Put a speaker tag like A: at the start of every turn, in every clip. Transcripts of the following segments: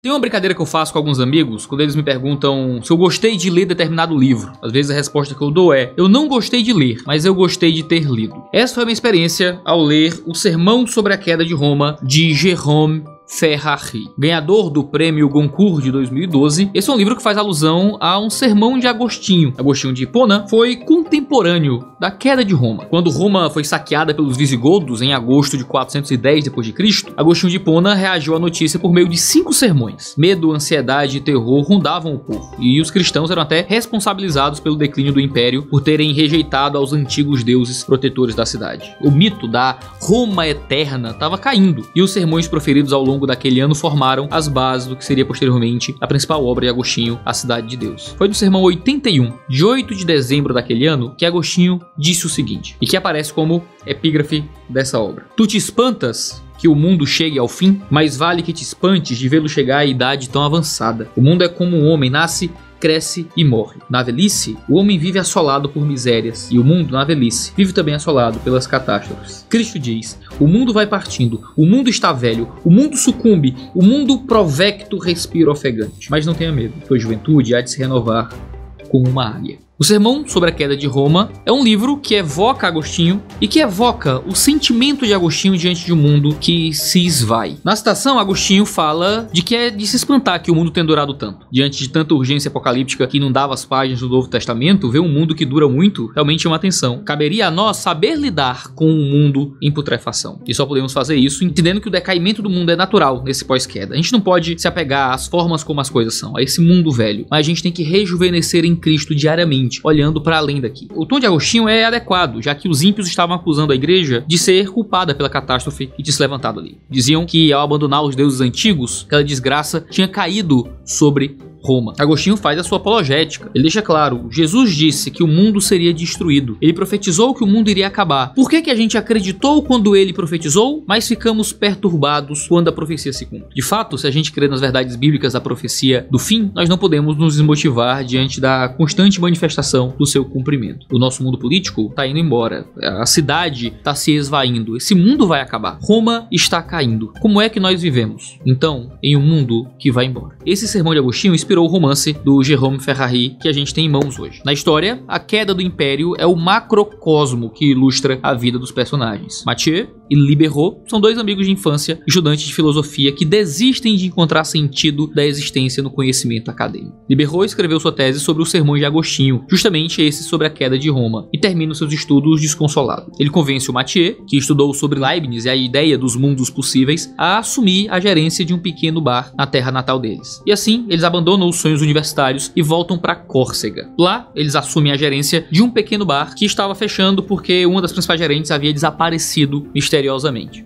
A: Tem uma brincadeira que eu faço com alguns amigos quando eles me perguntam se eu gostei de ler determinado livro. Às vezes a resposta que eu dou é: eu não gostei de ler, mas eu gostei de ter lido. Essa foi a minha experiência ao ler O Sermão sobre a Queda de Roma, de Jérôme Ferrari, ganhador do prêmio Goncourt de 2012. Esse é um livro que faz alusão a um sermão de Agostinho. Agostinho de Hipona foi contemporâneo da queda de Roma. Quando Roma foi saqueada pelos visigodos em agosto de 410 d.C., Agostinho de Hipona reagiu à notícia por meio de 5 sermões. Medo, ansiedade e terror rondavam o povo, e os cristãos eram até responsabilizados pelo declínio do império por terem rejeitado aos antigos deuses protetores da cidade. O mito da Roma eterna estava caindo, e os sermões proferidos ao longo daquele ano formaram as bases do que seria posteriormente a principal obra de Agostinho, A Cidade de Deus. Foi no sermão 81, de 8 de dezembro daquele ano, que Agostinho disse o seguinte, e que aparece como epígrafe dessa obra: Tu te espantas que o mundo chegue ao fim? Mais vale que te espantes de vê-lo chegar à idade tão avançada. O mundo é como um homem, nasce, cresce e morre. Na velhice, o homem vive assolado por misérias, e o mundo, na velhice, vive também assolado pelas catástrofes. Cristo diz: o mundo vai partindo, o mundo está velho, o mundo sucumbe, o mundo provecto respira ofegante. Mas não tenha medo, pois a juventude há de se renovar como uma águia. O Sermão sobre a Queda de Roma é um livro que evoca Agostinho e que evoca o sentimento de Agostinho diante de um mundo que se esvai. Na citação, Agostinho fala de que é de se espantar que o mundo tenha durado tanto. Diante de tanta urgência apocalíptica que inundava as páginas do Novo Testamento, ver um mundo que dura muito realmente chama atenção. Caberia a nós saber lidar com um mundo em putrefação. E só podemos fazer isso entendendo que o decaimento do mundo é natural nesse pós-queda. A gente não pode se apegar às formas como as coisas são, a esse mundo velho. Mas a gente tem que rejuvenescer em Cristo diariamente, olhando para além daqui. O tom de Agostinho é adequado, já que os ímpios estavam acusando a igreja de ser culpada pela catástrofe e de se levantar dali. Diziam que ao abandonar os deuses antigos, aquela desgraça tinha caído sobre Roma. Agostinho faz a sua apologética. Ele deixa claro: Jesus disse que o mundo seria destruído. Ele profetizou que o mundo iria acabar. Por que a gente acreditou quando ele profetizou, mas ficamos perturbados quando a profecia se cumpre? De fato, se a gente crê nas verdades bíblicas da profecia do fim, nós não podemos nos desmotivar diante da constante manifestação do seu cumprimento. O nosso mundo político está indo embora. A cidade está se esvaindo. Esse mundo vai acabar. Roma está caindo. Como é que nós vivemos? Então, em um mundo que vai embora. Esse sermão de Agostinho inspirou o romance do Jérôme Ferrari que a gente tem em mãos hoje. Na história, a queda do império é o macrocosmo que ilustra a vida dos personagens. Mathieu e Libéraux são 2 amigos de infância, estudantes de filosofia, que desistem de encontrar sentido da existência no conhecimento acadêmico. Libéraux escreveu sua tese sobre os sermões de Agostinho, justamente esse sobre a queda de Roma, e termina seus estudos desconsolado. Ele convence o Mathieu, que estudou sobre Leibniz e a ideia dos mundos possíveis, a assumir a gerência de um pequeno bar na terra natal deles. E assim, eles abandonam os sonhos universitários e voltam para Córcega. Lá, eles assumem a gerência de um pequeno bar que estava fechando porque uma das principais gerentes havia desaparecido misteriosamente.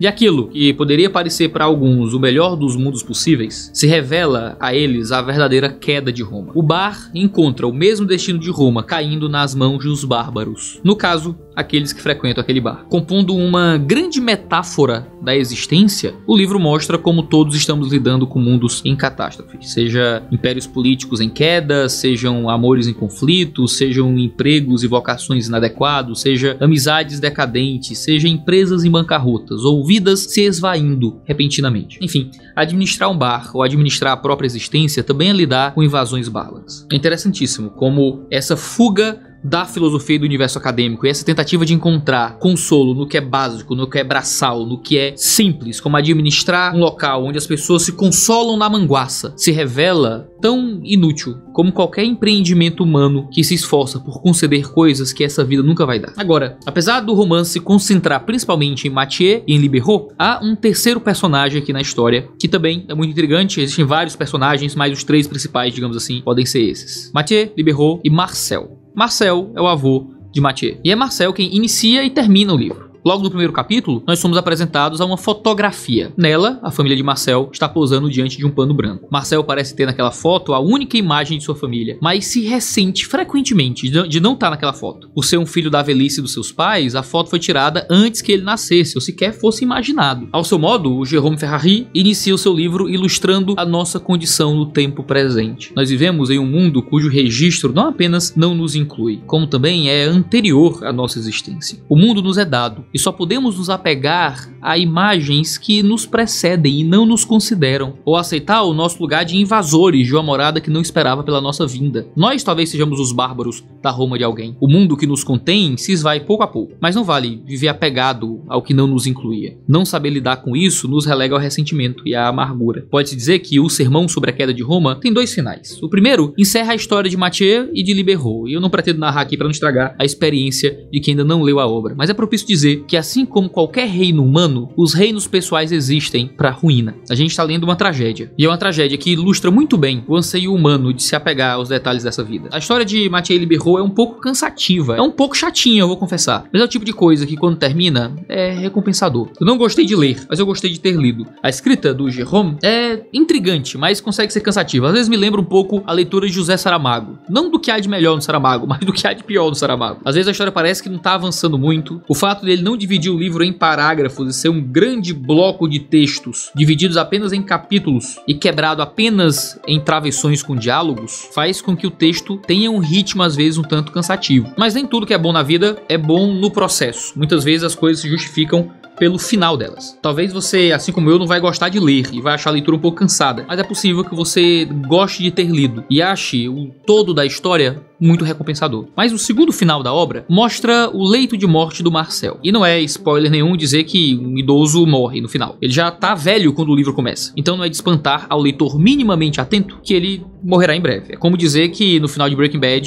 A: E aquilo que poderia parecer para alguns o melhor dos mundos possíveis, se revela a eles a verdadeira queda de Roma. O bar encontra o mesmo destino de Roma, caindo nas mãos dos bárbaros. No caso, aqueles que frequentam aquele bar. Compondo uma grande metáfora da existência, o livro mostra como todos estamos lidando com mundos em catástrofe, seja impérios políticos em queda, sejam amores em conflito, sejam empregos e vocações inadequados, seja amizades decadentes, seja empresas em bancarrotas ou vidas se esvaindo repentinamente. Enfim, administrar um bar ou administrar a própria existência também é lidar com invasões bárbaras. É interessantíssimo como essa fuga da filosofia e do universo acadêmico e essa tentativa de encontrar consolo no que é básico, no que é braçal, no que é simples, como administrar um local onde as pessoas se consolam na manguaça, se revela tão inútil como qualquer empreendimento humano que se esforça por conceder coisas que essa vida nunca vai dar. Agora, apesar do romance se concentrar principalmente em Mathieu e em Libéraux, há um terceiro personagem aqui na história que também é muito intrigante. Existem vários personagens, mas os 3 principais, digamos assim, podem ser esses: Mathieu, Libéraux e Marcel. Marcel é o avô de Mathieu, e é Marcel quem inicia e termina o livro. Logo no primeiro capítulo, nós somos apresentados a uma fotografia. Nela, a família de Marcel está posando diante de um pano branco. Marcel parece ter naquela foto a única imagem de sua família, mas se ressente frequentemente de não estar naquela foto. Por ser um filho da velhice dos seus pais, a foto foi tirada antes que ele nascesse, ou sequer fosse imaginado. Ao seu modo, o Jérôme Ferrari inicia o seu livro ilustrando a nossa condição no tempo presente. Nós vivemos em um mundo cujo registro não apenas não nos inclui, como também é anterior à nossa existência. O mundo nos é dado, e só podemos nos apegar a imagens que nos precedem e não nos consideram, ou aceitar o nosso lugar de invasores de uma morada que não esperava pela nossa vinda. Nós talvez sejamos os bárbaros da Roma de alguém. O mundo que nos contém se esvai pouco a pouco, mas não vale viver apegado ao que não nos incluía. Não saber lidar com isso nos relega ao ressentimento e à amargura. Pode-se dizer que o sermão sobre a queda de Roma tem dois finais. O primeiro encerra a história de Mathieu e de Libéraux, e eu não pretendo narrar aqui para não estragar a experiência de quem ainda não leu a obra, mas é propício dizer que, assim como qualquer reino humano, os reinos pessoais existem para a ruína. A gente está lendo uma tragédia, e é uma tragédia que ilustra muito bem o anseio humano de se apegar aos detalhes dessa vida. A história de Mathieu e Libéraux é um pouco cansativa, é um pouco chatinha, eu vou confessar, mas é o tipo de coisa que quando termina é recompensador. Eu não gostei de ler, mas eu gostei de ter lido. A escrita do Jérôme é intrigante, mas consegue ser cansativa. Às vezes me lembra um pouco a leitura de José Saramago, não do que há de melhor no Saramago, mas do que há de pior no Saramago. Às vezes a história parece que não tá avançando muito. O fato dele não dividir o livro em parágrafos e ser um grande bloco de textos divididos apenas em capítulos e quebrado apenas em travessões com diálogos faz com que o texto tenha um ritmo às vezes um tanto cansativo. Mas nem tudo que é bom na vida é bom no processo. Muitas vezes as coisas se justificam pelo final delas. Talvez você, assim como eu, não vai gostar de ler e vai achar a leitura um pouco cansada, mas é possível que você goste de ter lido e ache o todo da história muito recompensador. Mas o segundo final da obra mostra o leito de morte do Marcel. E não é spoiler nenhum dizer que um idoso morre no final. Ele já tá velho quando o livro começa. Então não é de espantar ao leitor minimamente atento que ele morrerá em breve. É como dizer que no final de Breaking Bad...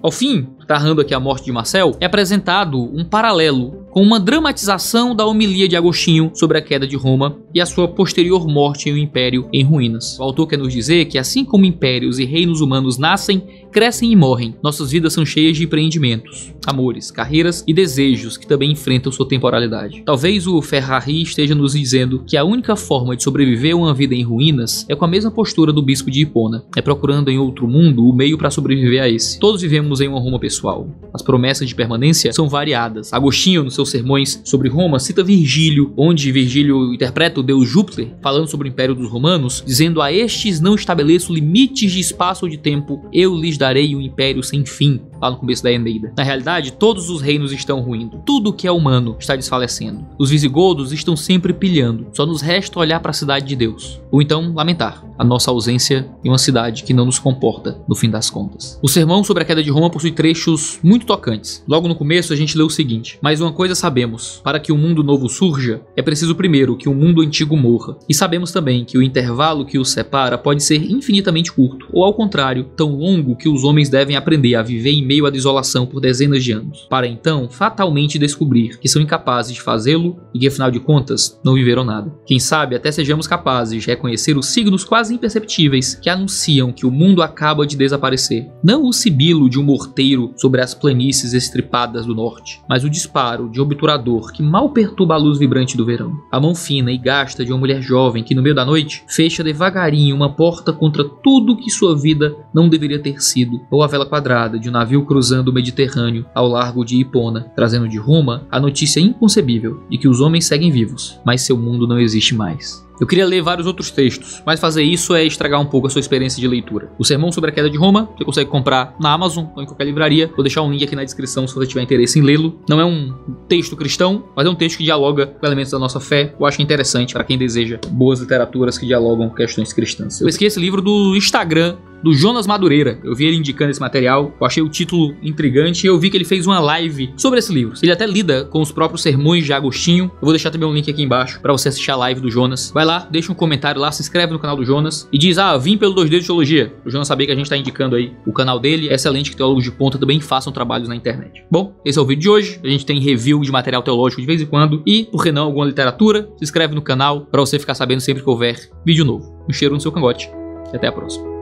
A: Ao fim, narrando aqui a morte de Marcel, é apresentado um paralelo com uma dramatização da homilia de Agostinho sobre a queda de Roma e a sua posterior morte em um império em ruínas. O autor quer nos dizer que assim como impérios e reinos humanos nascem, crescem e morrem, nossas vidas são cheias de empreendimentos, amores, carreiras e desejos que também enfrentam sua temporalidade. Talvez o Ferrari esteja nos dizendo que a única forma de sobreviver a uma vida em ruínas é com a mesma postura do bispo de Hipona, é procurando em outro mundo o meio para sobreviver a esse. Todos vivemos em uma Roma pessoal. As promessas de permanência são variadas. Agostinho, nos seus sermões sobre Roma, cita Virgílio, onde Virgílio interpreta o deus Júpiter, falando sobre o Império dos Romanos, dizendo: a estes não estabeleço limites de espaço ou de tempo, eu lhes darei um império sem fim, lá no começo da Eneida. Na realidade, todos os reinos estão ruindo, tudo que é humano está desfalecendo. Os visigodos estão sempre pilhando, só nos resta olhar para a cidade de Deus, ou então lamentar a nossa ausência em uma cidade que não nos comporta, no fim das contas. O sermão sobre a queda de Roma possui trechos muito tocantes. Logo no começo a gente lê o seguinte: mas uma coisa sabemos, para que um mundo novo surja, é preciso primeiro que o mundo antigo morra. E sabemos também que o intervalo que os separa pode ser infinitamente curto, ou ao contrário, tão longo que os homens devem aprender a viver em meio à desolação por dezenas de anos, para então fatalmente descobrir que são incapazes de fazê-lo e que afinal de contas não viveram nada. Quem sabe até sejamos capazes de reconhecer os signos quase imperceptíveis que anunciam que o mundo acaba de desaparecer. Não o sibilo de um morteiro sobre as planícies estripadas do norte, mas o disparo de obturador que mal perturba a luz vibrante do verão. A mão fina e gasta de uma mulher jovem que no meio da noite fecha devagarinho uma porta contra tudo que sua vida não deveria ter sido, ou a vela quadrada de um navio cruzando o Mediterrâneo ao largo de Hipona, trazendo de Roma a notícia inconcebível de que os homens seguem vivos, mas seu mundo não existe mais. Eu queria ler vários outros textos, mas fazer isso é estragar um pouco a sua experiência de leitura. O Sermão sobre a Queda de Roma, você consegue comprar na Amazon ou em qualquer livraria. Vou deixar um link aqui na descrição se você tiver interesse em lê-lo. Não é um texto cristão, mas é um texto que dialoga com elementos da nossa fé. Eu acho interessante para quem deseja boas literaturas que dialogam com questões cristãs. Eu pesquei esse livro do Instagram do Jonas Madureira. Eu vi ele indicando esse material, eu achei o título intrigante e eu vi que ele fez uma live sobre esse livro. Ele até lida com os próprios sermões de Agostinho. Eu vou deixar também um link aqui embaixo para você assistir a live do Jonas. Vai lá, deixa um comentário lá, se inscreve no canal do Jonas e diz: vim pelo 2D de Teologia. O Jonas sabia que a gente tá indicando aí o canal dele. É excelente que teólogos de ponta também façam trabalhos na internet. Bom, esse é o vídeo de hoje. A gente tem review de material teológico de vez em quando e, por que não, alguma literatura. Se inscreve no canal para você ficar sabendo sempre que houver vídeo novo. Um cheiro no seu cangote e até a próxima.